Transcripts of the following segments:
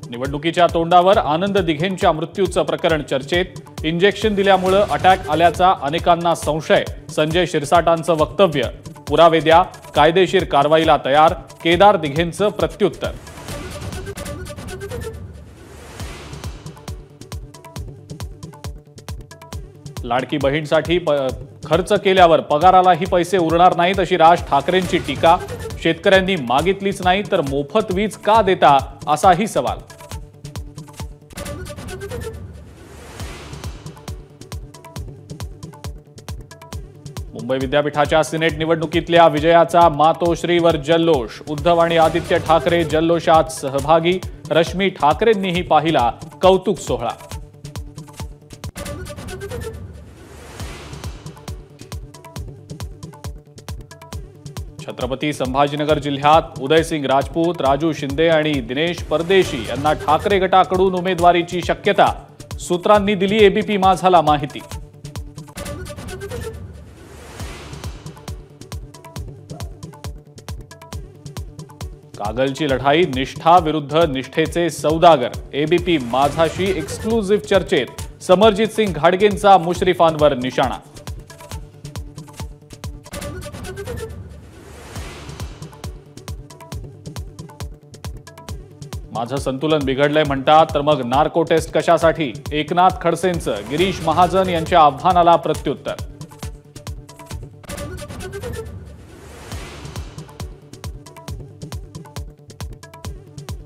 निवडणुकीच्या तोंडावर आनंद दिघेंच्या मृत्यूचं प्रकरण चर्चेत। इंजेक्शन दिल्यामुळे अटॅक आल्याचा अनेकांना संशय। संजय शिरसाटांचं वक्तव्य। पुरावे द्या, कायदेशीर कारवाईला तयार। केदार दिघेंचं प्रत्युत्तर। लाडकी बहीणसाठी खर्च केल्यावर पगारालाही पैसे उरणार नाहीत अशी राज ठाकरेंची टीका। शेतकऱ्यांनी मागितलीच नाही तर मोफत वीज का देता असाही सवाल। मुंबई विद्यापीठाच्या सिनेट निवडणुकीतल्या विजयाचा मातोश्रीवर जल्लोष। उद्धव आणि आदित्य ठाकरे जल्लोषात सहभागी। रश्मी ठाकरेंनीही पाहिला कौतुक सोहळा। छत्रपती संभाजीनगर जिल्ह्यात उदयसिंग राजपूत, राजू शिंदे आणि दिनेश परदेशी यांना ठाकरे गटाकडून उमेदवारीची शक्यता। सूत्रांनी दिली एबीपी माझाला माहिती। कागलची लढाई निष्ठा विरुद्ध निष्ठेचे सौदागर। एबीपी माझाशी एक्सक्लुझिव्ह चर्चेत समरजित सिंग घाडगेंचा मुश्रीफांवर निशाणा। माझं संतुलन बिघडलंय म्हणतात तर मग नार्को टेस्ट कशासाठी? एकनाथ खडसेंचं गिरीश महाजन यांच्या आव्हानाला प्रत्युत्तर।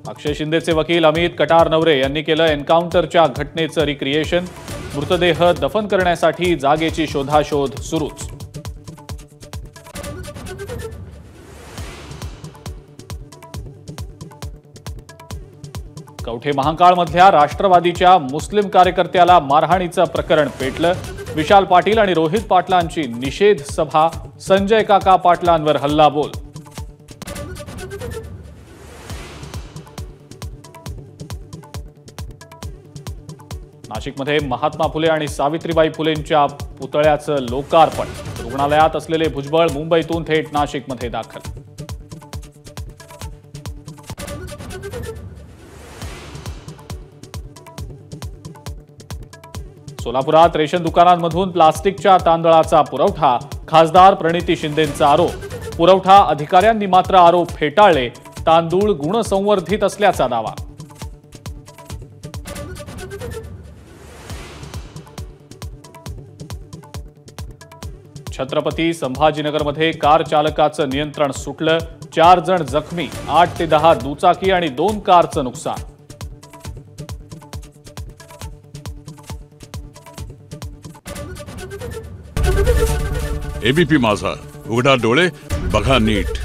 अक्षय शिंदेचे वकील अमित कटारनवरे यांनी केलं एन्काउंटरच्या घटनेचं रिक्रिएशन। मृतदेह दफन करण्यासाठी जागेची शोधाशोध सुरूच। कवठे महांकाळमधल्या राष्ट्रवादीच्या मुस्लिम कार्यकर्त्याला मारहाणीचं प्रकरण पेटलं। विशाल पाटील आणि रोहित पाटलांची निषेध सभा। संजय काका पाटलांवर हल्लाबोल। नाशिकमध्ये महात्मा फुले आणि सावित्रीबाई फुलेंच्या पुतळ्याचं लोकार्पण। रुग्णालयात असलेले भुजबळ मुंबईतून थेट नाशिकमध्ये दाखल। सोलापुरात रेशन दुकानांमधून प्लास्टिकच्या तांदळाचा पुरवठा। खासदार प्रणिती शिंदेंचा आरोप। पुरवठा अधिकाऱ्यांनी मात्र आरोप फेटाळले। तांदूळ गुणसंवर्धित असल्याचा दावा। छत्रपती संभाजीनगरमध्ये कार चालकाचं नियंत्रण सुटलं। 4 जण जखमी। 8 ते 10 दुचाकी आणि 2 कारचं नुकसान। एबीपी माझा, उघडा डोळे बघा नीट।